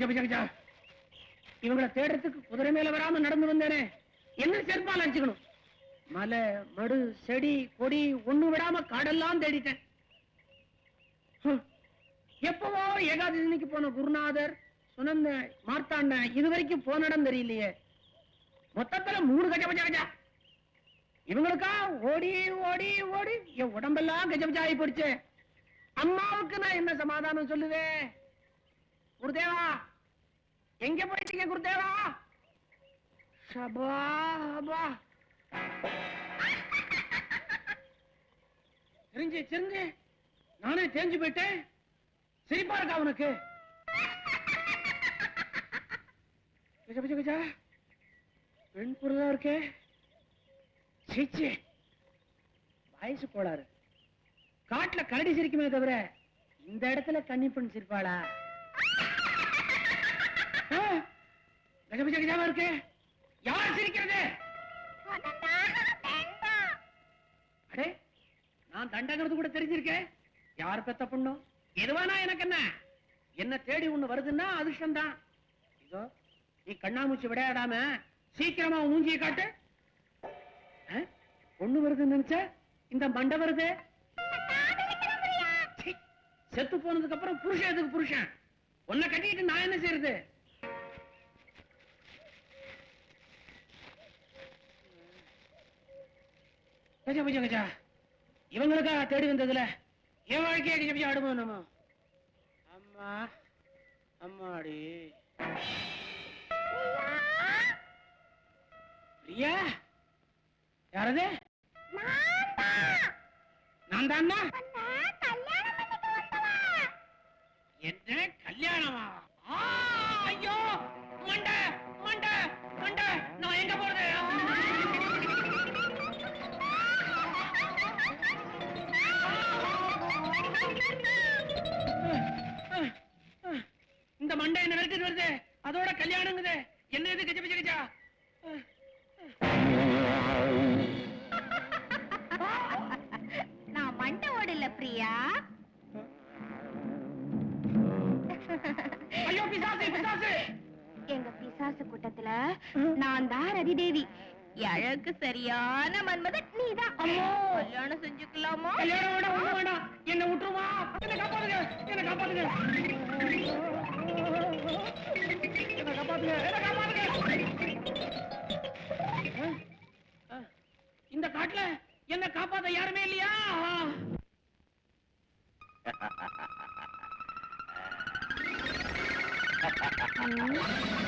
இவங்களை தேடுறதுக்கு குதிரை மேல வராம நடந்து வந்தேனே, என்ன செருப்பால் அடிச்சுக்கணும். மலை மடு செடி கொடி ஒண்ணு விடாம காடெல்லாம் தேடிட்டேன். எப்பவோ ஏகாதசிக்கு போன குருநாதர் சுனந்த மார்த்தாண்ட இதுவரைக்கும் போன இடம் தெரியலையே. மொத்தத்துல 3 கஜபஜா. இவங்களுக்கா ஓடி ஓடி ஓடி என் உடம்பெல்லாம் கஜபஜா ஆகி போடுச்சு. அம்மாவுக்கு நான் என்ன சமாதானம் சொல்லுவேன்? குருதேவா, எங்க போயிட்டீங்க குருதேவா? சபா தெரிஞ்சு நானே தேஞ்சு போயிட்டேன். சிரிப்பா இருக்கா அவனுக்கு? கஜா பெண் பொருளா இருக்கே. சீச்சி, வயசு கோளாறு. காட்டுல கரடி சிரிக்குமே தவிர இந்த இடத்துல கன்னி பெண் சிரிப்பாளா? கஜபஜா இருக்கு. யார் சிரிக்கிறது? அடே, நான் தண்டங்கிறது கூட தெரிஞ்சிருக்கேன். யார் பெத்த பொண்ணும் எதுவானா எனக்கு என்ன தேடி ஒண்ணு வருதுன்னா அதிர்ஷ்டம் தான். இதோ நீ கண்ணாமூச்சி விளையாடாம சீக்கிரமா மூஞ்சியை காட்டு. பொண்ணு வருதுன்னு நினைச்ச இந்த மண்டை வருது. செத்து போனதுக்கு அப்புறம் புருஷன் எதுக்கு புருஷன்? உன்னை கட்டிட்டு நான் என்ன செய்யறது? கஜா இவங்களுக்கா தேடி வந்ததுல என் வாழ்க்கையை கஜா ஆடுவோம் நம்ம. அம்மா அம்மாடி பிரியா, யாரது? நான் தான். என்ன கல்யாணமா? ஐயோ, மண்டை மண்டை மண்டை, நான் எங்க போறது? இந்த மண்டை என்ன வெறுத்துட்டு வருது, அதோட கல்யாணங்குது. என்ன இது கஜா? நான் மண்டை ஓடல பிரியா. ஐயோ பிசாசு! எங்க பிசாசு கூட்டத்துல நான் தான் ரதிதேவி. அழகு சரியான மன்மதன் நீதான். கல்யாணம் செஞ்சுக்கலாமா? கல்யாணம் வேண்டாம், என்ன விட்டுருமா? என்ன காப்பாத்துங்க, என்ன காப்பாத்துங்க, என்ன காப்பாத்துங்க, என்ன காப்பாத்துங்க. இந்த காட்டுல என்ன காப்பாத்த யாருமே இல்லையா?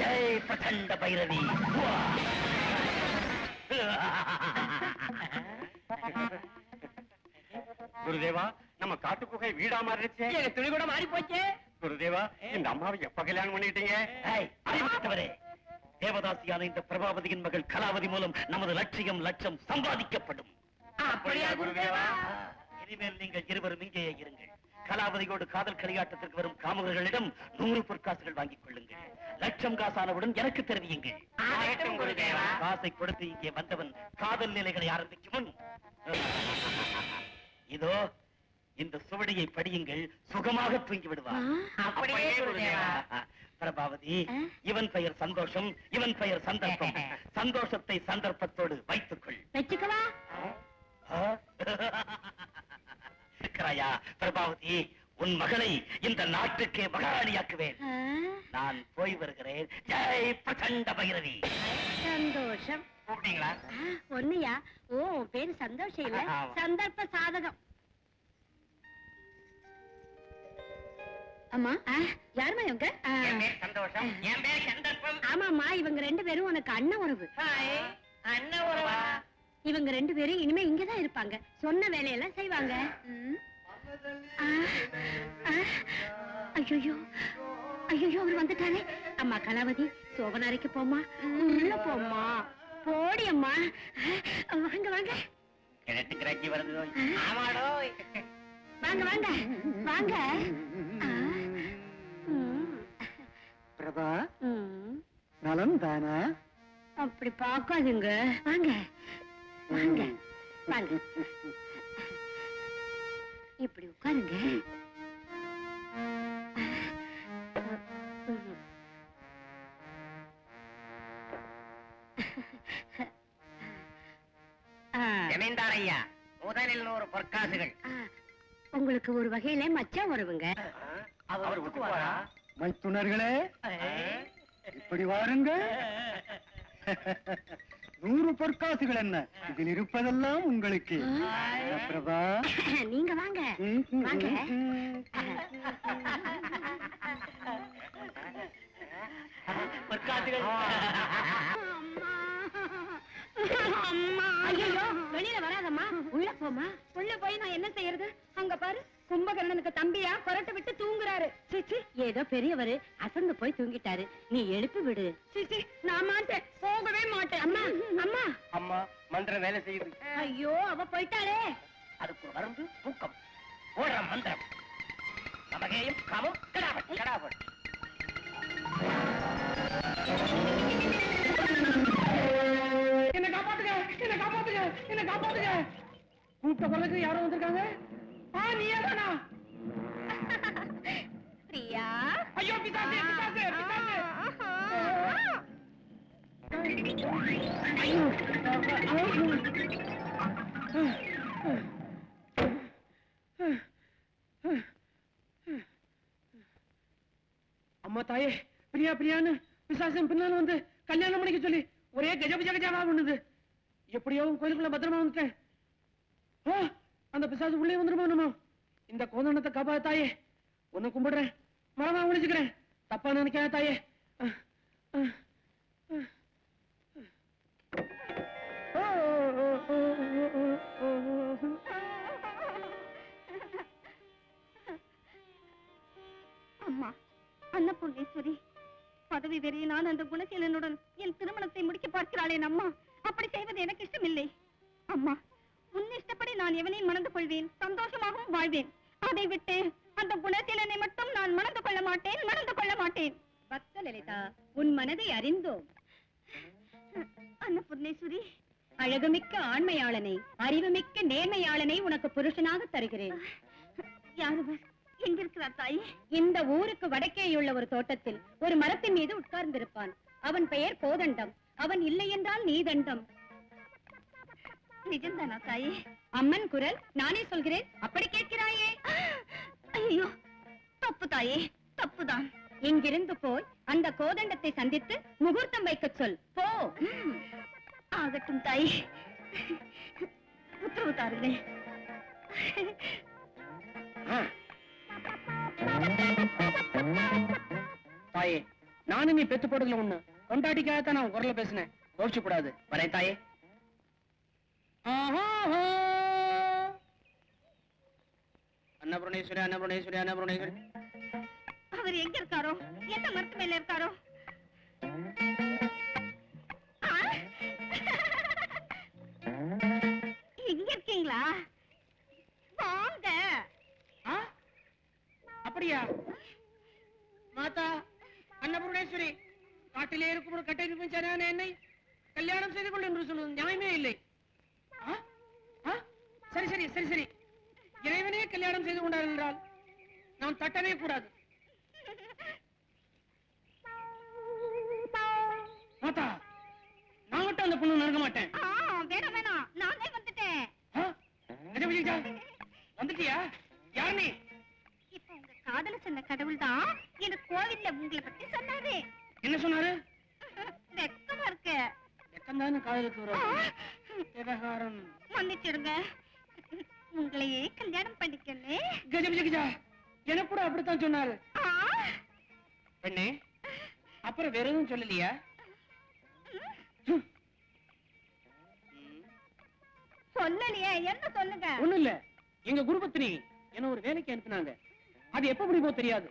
ஜெய் பிரச்சண்ட பைரவி. குருதேவா, நம்ம காட்டு குகை வீடா மாறிடுச்சு. துணி கூட மாறி போச்சு. குருதேவா, இந்த அம்மாவை எப்ப கல்யாணம் பண்ணிட்டீங்க? தேவதாசியான இந்த பிரபாவதியின் மகள் கலாவதி மூலம் நமது லட்சம் சம்பாதிக்கப்படும். அப்படியா குருதேவா? இனிமேல் நீங்கள் இருவரும் இங்கேயே இருங்கள். கலாவதியோடு காதல் களியாட்டத்திற்கு வரும் காமகர்களிடம் 100 பொற்காசுகள் வாங்கிக் கொள்ளுங்கள். 1,00,000 காசானவுடன் எனக்கு தெரிவியுங்கள். காசை கொடுத்து இங்கே வந்தவன் காதல் நிலைகளை ஆரம்பிக்கும் முன் இதோ இந்த சுவடியை படியுங்கள், சுகமாக தூங்கி விடுவார். பிரபாவதி, இவன் பெயர் சந்தோஷம், இவன் பெயர் சந்தர்ப்பம். சந்தோஷத்தை சந்தர்ப்பத்தோடு வைத்துக்கொள். வச்சுக்கவா? பிரபாவதி, உன் மகளை இந்த நாட்டுக்கே மகாராணியாக்குவேன். நான் போய் வருகிறேன். ஜெய் பிரச்சண்ட பைரவி. சந்தோஷம். கூப்பிட்டீங்களா? ஒண்ணுயா? ஓ, பேரு சந்தோஷம் இல்ல, சந்தர்ப்ப சாதகம். அம்மா, யாருமா இவங்க? சந்தோஷம். என் பேர் சந்தர்ப்பம். ஆமாமா, இவங்க 2 பேரும் உனக்கு அண்ணன் உறவு. அண்ணன் உறவா? இவங்க 2 பேரும் இனிமே இங்கதான் இருப்பாங்க. சொன்ன வேலையெல்லாம் செய்வாங்க. ஐயோ ஐயோ, அவர் வந்துட்டாரே. அம்மா கலாவதி, சோபனாரைக்கு போமா, உள்ள போமா. போடி அம்மா. வாங்க வாங்க. கிழட்டு கிராக்கி வருது. ஆமாடோ. வாங்க வாங்க வாங்க. பிரபா, நலம் தானா? அப்படி பாக்காதுங்க. வாங்க வாங்க வாங்க. இப்படி உட்காருங்க. ஜமீன்தார் ஐயா, முதலில் 100 பொற்காசுகள். உங்களுக்கு ஒரு வகையில மச்சான் வருவங்க. அவர் விட்டுவாரா? மைத்துனர்களே, இப்படி வாருங்க. 100 பொற்காசுகள் என்ன, இதில் இருப்பதெல்லாம் உங்களுக்கு. பிரபா, நீங்க வாங்க வாங்க. பொற்காசுகள். ஐயோ, வெளியில வராதம்மா, உள்ள போமா. உள்ள போய் நான் என்ன செய்யறது? அங்க பாரு, கும்பகர்ணனுக்கு தம்பியா கொரட்டை விட்டு தூங்குறாரு. சிச்சி, ஏதோ பெரியவரு அசந்து போய் தூங்கிட்டாரு, நீ எழுப்பி விடு. சிச்சி, நான் மாட்டேன், போகவே மாட்டேன். அம்மா அம்மா அம்மா, மந்திரம் வேலை செய்யுது. ஐயோ, அவ போயிட்டாளே. அதுக்கு மருந்து தூக்கம். ஓடுற மந்திரம் நமகேயும் காமம் கடாபட் கடாபட். என்ன காப்பாத்துங்க, என்ன காப்பாத்துங்க, என்ன காப்பாத்துங்க. கூப்பிட்ட குரலுக்கு யாரும் வந்திருக்காங்க. நீயே தானா? பிரியா, ஐயோ, பிசாசு பிசாசு பிசாசு. அம்மா தாயே, பிரியா பிரியான்னு பிசாசம் பின்னால வந்து கல்யாணம் பண்ணிக்க சொல்லி ஒரே கஜபஜ கஜாவா பண்ணுது. எப்படியோ கோயிலுக்குள்ள பத்திரமா வந்துட்டேன். அந்த பிசாசு உள்ளே வந்துருமா நம்ம. இந்த கோதண்டத்தை காப்பா தாயே, உன்னை கும்பிடுறேன், மரமா ஒழிச்சுக்கிறேன், தப்பா நினைக்காத தாயே. அம்மா அன்னபூர்ணேஸ்வரி, பதவி வெறியினால் அந்த குணசீலனுடன் என் திருமணத்தை முடிக்க பார்க்கிறாளேன் அம்மா. அப்படி செய்வது எனக்கு இஷ்டமில்லை அம்மா. உன் இஷ்டப்படி நான் எவனையும் மணந்து கொள்வேன், சந்தோஷமாகவும் வாழ்வேன். அதை விட்டு அந்த குணசீலனை மட்டும் நான் மணந்து கொள்ள மாட்டேன், மணந்து கொள்ள மாட்டேன். பக்த லலிதா, உன் மனதை அறிந்தோம். அன்னபூர்ணேஸ்வரி, அழகுமிக்க ஆண்மையாளனை, அறிவுமிக்க நேர்மையாளனை உனக்கு புருஷனாக தருகிறேன். யாருவர்? எங்கிருக்கிறார் தாயே? இந்த ஊருக்கு வடக்கேயுள்ள ஒரு தோட்டத்தில் ஒரு மரத்தின் மீது உட்கார்ந்திருப்பான். அவன் பெயர் கோதண்டம். அவன் இல்லை என்றால் நீ தண்டம். நிஜம்தானா தாயே? அம்மன் குரல், நானே சொல்கிறேன், அப்படி கேட்கிறாயே? ஐயோ, தப்பு தாயே, தப்புதான். இங்கிருந்து போய் அந்த கோதண்டத்தை சந்தித்து முகூர்த்தம் வைக்க சொல். போ. ஆகட்டும் தாயே, உத்தரவு தாருங்கள். தாயே, நானும் நீ பெத்து போடுறதுல ஒண்ணு. கொண்டாட்டிக்காகத்தான் நான் குரல பேசினேன், கோவிச்சு கூடாது. வரேன் தாயே. அன்னபூர்ணேஸ்வரி, அன்னபூர்ணேஸ்வரி, அன்னபூர்ணேஸ்வரி. அவர் எங்க இருக்காரோ, எந்த மரத்து மேல இருக்காரோ? இங்க இருக்கீங்களா? வாங்க. அப்படியா? மாதா அன்னபூர்ணேஸ்வரி, காட்டிலே இருக்கும் ஒரு கட்டை நிர்மிச்சான என்னை கல்யாணம் செய்து கொண்டு என்று சொல்வது நியாயமே இல்லை. சரி சரி சரி சரி, இறைவனே கல்யாணம் செய்து கொண்டார் என்றால் நான் தட்டவே கூடாது. மாதா, நான் மட்டும் அந்த பொண்ணு நடக்க மாட்டேன். வேணாம் வேணாம், நானே வந்துட்டேன். வந்துட்டியா? யார் நீ? இப்ப உங்க காதல சொன்ன கடவுள் தான் எனக்கு கோவில்ல உங்களை பத்தி சொன்னாரு. என்ன சொன்னாரு? வெக்கமா இருக்கு. வெக்கம்தானே காதலுக்கு வரும். விவகாரம் மன்னிச்சிடுங்க, உங்களையே கல்யாணம் பண்ணிக்கணும். கஜா, எனக்கு கூட அப்படித்தான் சொன்னாரு. பெண்ணே, அப்புறம் வேற எதுவும் சொல்லலையா? சொல்லலையே, என்ன சொல்லுங்க. ஒண்ணும் இல்ல, எங்க குருபத்தினி என்ன ஒரு வேலைக்கு அனுப்பினாங்க. அது எப்ப முடிப்போ தெரியாது.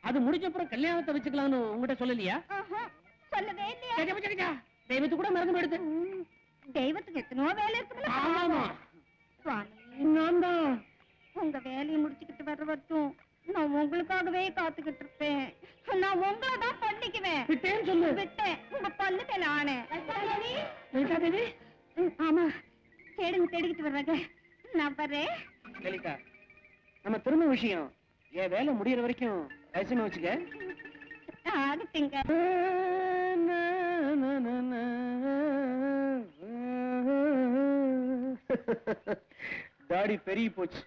அது முடிஞ்ச அப்புறம் கல்யாணத்தை வச்சுக்கலாம்னு உங்ககிட்ட சொல்லலையா? சொல்லவே இல்லையா? கஜா, தெய்வத்து கூட மறந்து போயிடுது. தெய்வத்துக்கு எத்தனோ வேலை இருக்குல்ல. ஆமா, சுவாமி, நான் தான் உங்க வேலையை முடிச்சுக்கிட்டு வர்ற வரைக்கும் நான் உங்களுக்காகவே காத்துக்கிட்டு இருப்பேன். நான் உங்களை தான் பண்ணிக்குவேன். விட்டேன்னு சொல்லு. விட்டேன், உங்க பல்லு மேல ஆணை. லலிதா தேவி, ஆமா, தேடுங்க, தேடிக்கிட்டு வர்றாங்க. நான் வர்றேன். லலிதா, நம்ம திரும்ப விஷயம் என் வேலை முடியற வரைக்கும் வயசுன்னு வச்சுக்க. ஆகட்டுங்க. தாடி பெரிய போச்சு.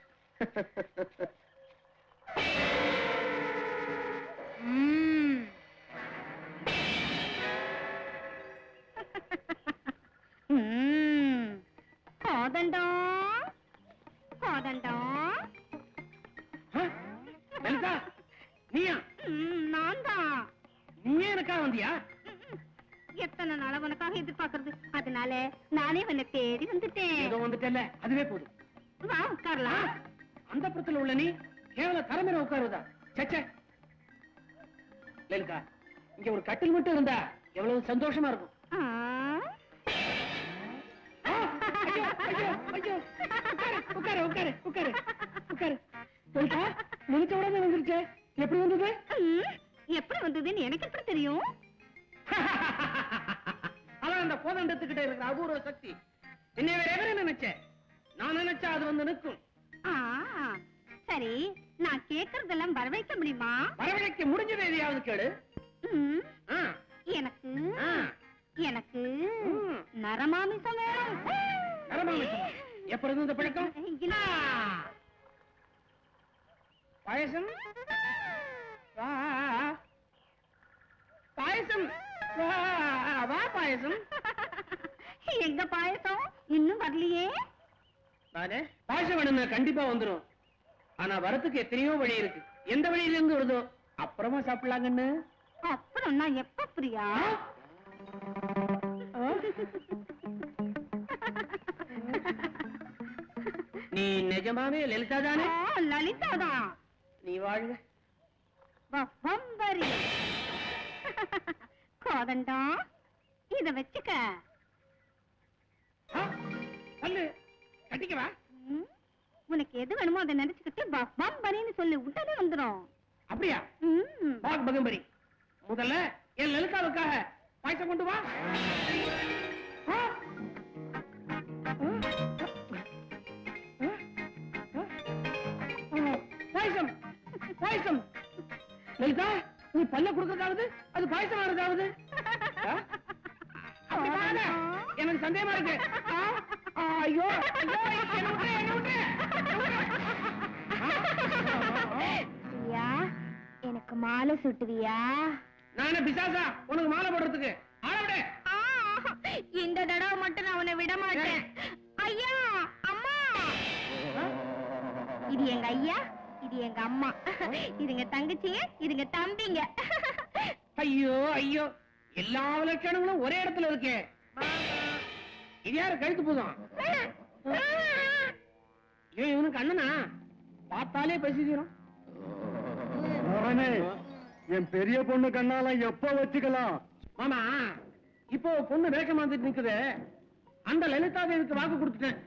கோதண்டா கோதண்டா லலிதா, நீயா? நான் தான். நீயே எனக்கா வந்தியா? எத்தனை நாளா உனக்காக எதிர்பார்க்கறது, அதனால நானே உன்னை தேடி வந்துட்டேன். ஏதோ வந்துட்டல, அதுவே போதும். வா உட்காரலாம். அந்த புறத்துல உள்ள நீ கேவல தரமேல உட்காருதா? சச்சே லலிதா, இங்க ஒரு கட்டில் மட்டும் இருந்தா எவ்வளவு சந்தோஷமா இருக்கும். ஐயோ, ஐயோ, ஐயோ. உட்காரு, உட்காரு, உட்காரு, உட்காரு. லலிதா, நினைச்ச உடனே வந்துருச்சே, எப்படி வந்தது? எப்படி வந்ததுன்னு எனக்கு எப்படி தெரியும்? அதான் அந்த கோதண்டத்துக்கிட்ட இருக்கிற அபூர்வ சக்தி. என்னை வேற எவரே நினைச்சேன், நான் நினைச்சா அது வந்து நிற்கும். சரி, நான் கேக்குறதெல்லாம் வரவைக்க முடியுமா? வரவழைக்க முடிஞ்சது எதையாவது கேடு. எனக்கு எனக்கு நரமாமிசம் வேணும். நரமாமிசம் எப்ப இருந்து இந்த பழக்கம்? பாயசம் பாயசம் வா பாயசம். எங்க பாயசம் இன்னும் வரலையே? நானே பாயசம் வேணும்னா கண்டிப்பா வந்துரும். ஆனா வரத்துக்கு எத்தனையோ வழி இருக்கு. எந்த வழியில இருந்து வருதோ அப்புறமா சாப்பிடலாங்கன்னு. அப்புறம் நான் எப்ப பிரியா? நீ நிஜமாவே லலிதா தானே? லலிதா தான். நீ வாழ்க. வம்பரி கோதண்டா, இத வச்சுக்க. அல்லு கட்டிக்கவா? உனக்கு எது வேணுமோ அதை நினைச்சுக்கிட்டு வம்பரின்னு சொல்லி உடனே வந்துடும். அப்படியா? பாக் பகம்பரி, முதல்ல என் லலிதாவுக்காக பாயசம் கொண்டு வா. பாயசம் பாயசம். லலிதா, நீ பல்ல கொடுக்கறதாவது அது பாயசம் ஆறதாவது? எனக்கு சந்தேகமா இருக்கு. ஐயோ, எனக்கு மாலை சுட்டுவியா? நானே பிசாசா உனக்கு மாலை போடுறதுக்கு? இந்த தடவை மட்டும் நான் உன்னை விட மாட்டேன். ஐயா, அம்மா. இது எங்க ஐயா, இது எங்க அம்மா, இதுங்க தங்கச்சிங்க, இதுங்க தம்பிங்க. ஐயோ ஐயோ, எல்லா லட்சணங்களும் ஒரே இடத்துல இருக்கே. இது யாரு கழுத்து போதும்? இவனுக்கு அண்ணனா? பார்த்தாலே பசிக்கிறோம். என் பெரிய பொண்ணு கண்ணாலாம் எப்ப வச்சுக்கலாம்? மாமா, இப்போ பொண்ணு வேஷம் வந்துட்டு நிக்குது. அந்த லலிதா தேவிக்கு வாக்கு கொடுத்துட்டேன்.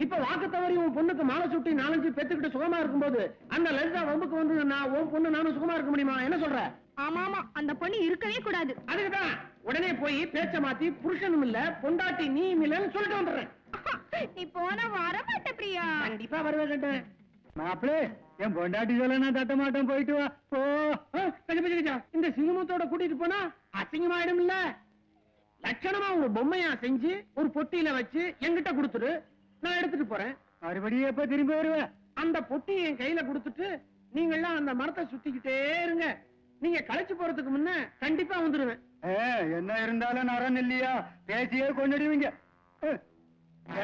இப்ப வாக்கு தவறி உன் பொண்ணுக்கு மாலை சுட்டி 4-5 பெத்துக்கிட்டு சுகமா இருக்கும்போது அந்த லலிதா வம்புக்கு வந்து நான் உன் பொண்ணு நானும் சுகமா இருக்க முடியுமா? என்ன சொல்ற? ஆமாமா, அந்த பொண்ணு இருக்கவே கூடாது. அதுக்குதான் உடனே போய் பேச்ச மாத்தி புருஷனும் இல்ல பொண்டாட்டி நீயும் இல்லன்னு சொல்லிட்டு வந்துடுறேன். நீ போன வர மாட்ட பிரியா. கண்டிப்பா வருவேன். மாப்பிளே, என் பொண்டாட்டி சொல்ல நான் தட்ட மாட்டேன், போயிட்டு வா. ஓ இந்த சிங்கமத்தோட கூட்டிட்டு போனா அசிங்கமாயிடும் இல்ல? லட்சணமா ஒரு பொம்மையா செஞ்சு ஒரு பொட்டியில வச்சு என்கிட்ட கொடுத்துரு, நான் எடுத்துட்டு போறேன். மறுபடியும் எப்ப திரும்பி வருவேன்? அந்த பொட்டி என் கையில கொடுத்துட்டு நீங்க எல்லாம் அந்த மரத்தை சுத்திக்கிட்டே இருங்க. நீங்க களைச்சு போறதுக்கு முன்ன கண்டிப்பா வந்துருவேன். என்ன இருந்தாலும் நரன் இல்லையா, பேசியே கொண்டுடுவீங்க.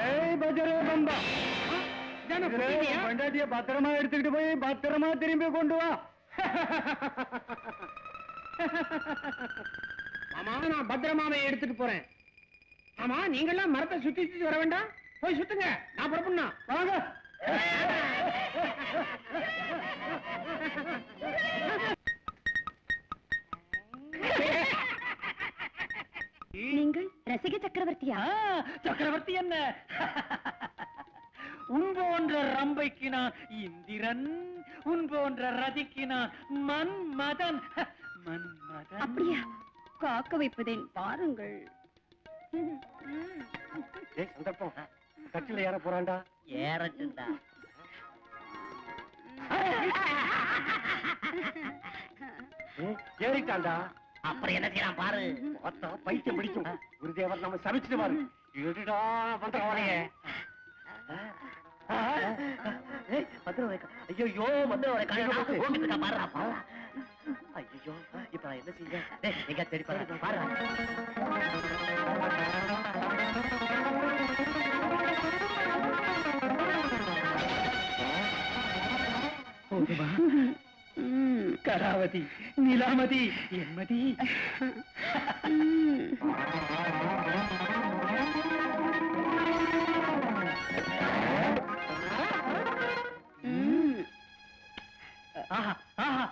ஏய் பஜரே பம்பா, பொண்டாட்டிய பத்திரமா எடுத்துக்கிட்டு போய் பத்திரமா திரும்பி கொண்டு வா. ஆமா, நான் பத்திரமாவை எடுத்துட்டு போறேன். ஆமா, நீங்க எல்லாம் மரத்தை சுத்தி வர வேண்டாம், போய் சுத்துங்க, நான் புறப்படணும். வாங்க. நீங்கள் ரசிக சக்கரவர்த்தியா? சக்கரவர்த்தி என்ன? உன் போன்ற ரம்பைக்கு நான் இந்திரன், உன் போன்ற ரதிக்கு நான் மன்மதன். மன்மதன். அப்படியா? காக்க வைப்பதேன் பாருங்கள். சந்தர்ப்பம் கட்டில ஏற போறான்டா. ஏறட்டுண்டா. ஏறிட்டான்டா. அப்புறம் என்ன செய்யலாம் பாரு. பைத்தியம் பிடிக்கும். குருதேவர் நம்ம சமைச்சிட்டு பாரு. எடுடா பண்ற வரைய. ஐயோ மந்திரம் பாரு. ஐயோ இப்ப நான் என்ன செய்ய? எங்க தேடி பாரு. கராவதி, நிலாமதி, என்மதி. ஆஹா ஆஹா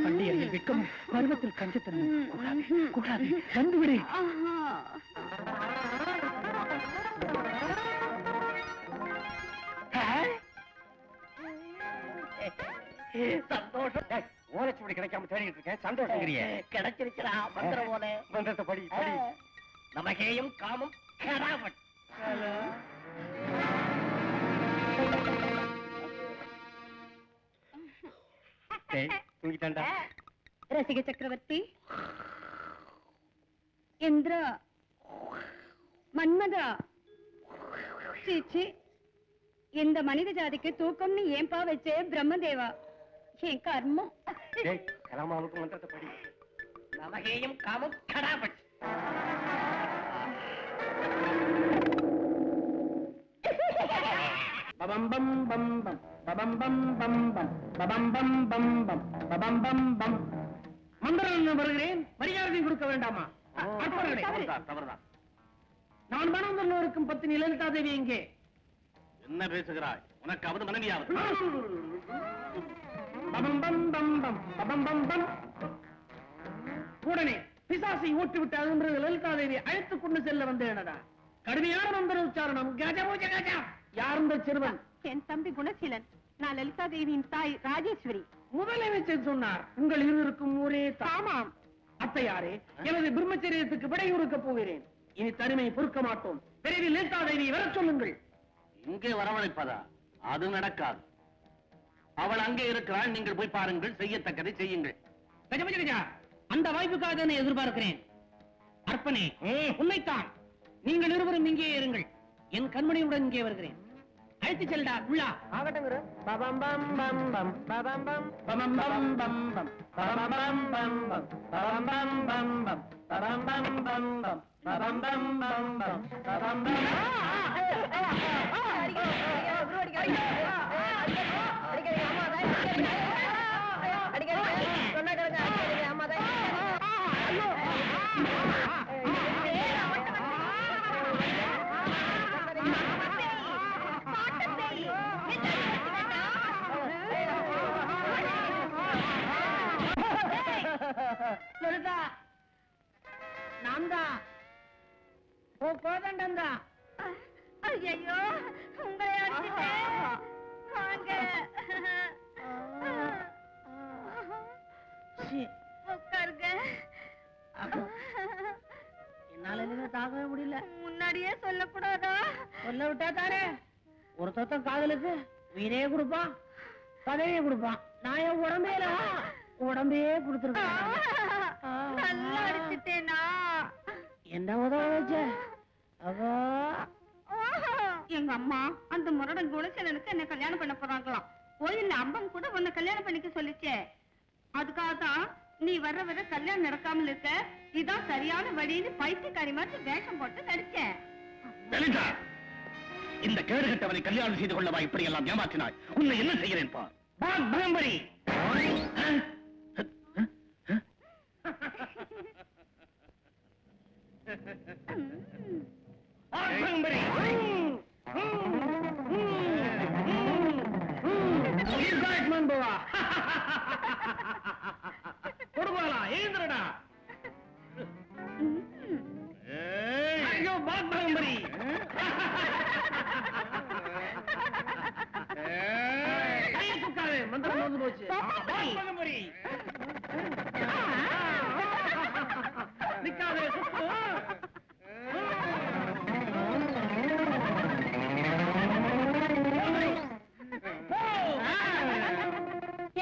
பண்டிகையில் வெட்கம், பருவத்தில் கஞ்சத்தனம். கூடாது, வந்துவிடு. சந்தோஷம். ஓலைச்சுவடி கிடைக்காம தேடிட்டு இருக்கேன். சந்தோஷங்கிறிய கிடைச்சிருக்கிறா. மந்திரம் போல மந்திரத்தை படி படி. நமகேயம் காமம் கராவட். தூங்கிட்டாண்டா. ரசிக சக்கரவர்த்தி, இந்திர, மன்மதா, சீச்சி, இந்த மனித ஜாதிக்கு தூக்கம்னு ஏன்பா வச்சே பிரம்மதேவா? என் கர்மம். கலாமாவுக்கு மந்திரத்தை படி. நமகேயம் காமம் கராவட். பபம் பம் பம் பம் பபம் பம் பம் பம் பபம் பம் பம் பம் பபம் பம் பம். மந்திரம் வருகிறேன். மரியாதை கொடுக்க வேண்டாமா? தவறுதான். நான் மனந்தல்லோருக்கும் பத்தினி லலிதா தேவி எங்கே? என்ன பேசுகிறாய்? உனக்காவது மனைவியாவது? பபம் பம் பம் பம் பபம் பம் பம். உடனே பிசாசை ஓட்டிவிட்டு அகன்றது லலிதா தேவி அழைத்துக் கொண்டு செல்ல வந்தேனடா. கடுமையான மந்திர உச்சாரணம். கஜபூஜ கஜா. யார் இந்த சிறுவன்? என் தம்பி குணசீலன். நான் லலிதா தேவியின் தாய் ராஜேஸ்வரி. முதலமைச்சர் சொன்னார் உங்கள் இருவருக்கும் ஒரே ஆமாம். அத்தையாரே, எனது பிரம்மச்சரியத்துக்கு விடையுறுக்க போகிறேன். இனி தனிமை பொறுக்க மாட்டோம். விரைவில் லலிதா தேவி வரச் சொல்லுங்கள். இங்கே வரவழைப்பதா? அது நடக்காது. அவள் அங்கே இருக்கிறாள். நீங்கள் போய் பாருங்கள். செய்யத்தக்கதை செய்யுங்கள். கஜபூஜ கஜா. அந்த வாய்ப்புக்காக நான் எதிர்பார்க்கிறேன். அர்ப்பனே, உண்மைத்தான். நீங்கள் இருவரும் இங்கே இருங்கள். என் கண்மணியுடன் இங்கே வருகிறேன். அழைத்து செல்டா உள்ளா. ஆகட்டங்குரு. பபம் பம் பம் பம் பபம் பம் பபம் பம் பம் பம் பபம் பம் பம் பம் பபம் பம் பம் பம் பபம் பம் பம் பம் பபம் பம் பம் பம் பபம் பம். லலிதா, நான் தான். கோதண்டம் தான். ஐயோ, உங்களை அடிச்சிட்டேன். வாங்க. உட்காருங்க. என்னால என்ன தாங்க முடியல. முன்னாடியே சொல்லக்கூடாதா? சொல்ல விட்டா தானே ஒரு தொத்தம் காதலுக்கு உயிரே கொடுப்பான், பதவியே கொடுப்பான். நான் என் உடம்பே கொடுத்துருக்கேன். நல்லா அடிச்சிட்டேனா? என்ன உதவ வச்ச? அவா எங்க அம்மா அந்த முரடன் குணசீலனுக்கு என்ன கல்யாணம் பண்ண போறாங்களாம். கோயில்ல அம்பம் கூட உன்னை கல்யாணம் பண்ணிக்க சொல்லிச்சே. அதுக்காக தான் நீ வர கல்யாணம் நடக்காமல் இருக்க. இதான் சரியான வழின்னு பைத்தியக்காரி மாதிரி வேஷம் போட்டு நடிச்சேன். லலிதா, இந்த கேடுகட்டவனை கல்யாணம் செய்து கொள்ளவா இப்படி எல்லாம் ஏமாற்றினாய்? உன்னை என்ன செய்கிறேன் பார். பகம்பரி. கொடுப்பாளா? ஏந்திரடா. ஐயோ பாக்பரி. மந்திரம் வந்து போச்சு. பாக்பரி நிக்காதே, சுத்து.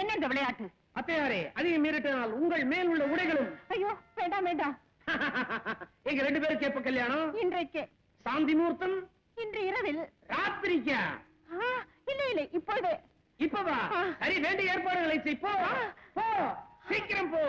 என்ன இந்த விளையாட்டு? அத்தையாரே அதிகம் மீறிட்டால் உங்கள் மேல் உள்ள உடைகளும் ஐயோ வேண்டாம் வேண்டாம். எங்க 2 பேருக்கு எப்ப கல்யாணம்? இன்றைக்கு. சாந்தி முகூர்த்தம்? இன்று இரவில். ராத்திரிக்கா? இல்லை இல்லை இப்பொழுது. இப்பவா? சரி, வேண்டிய ஏற்பாடுகளை செய். போ போ, சீக்கிரம் போ.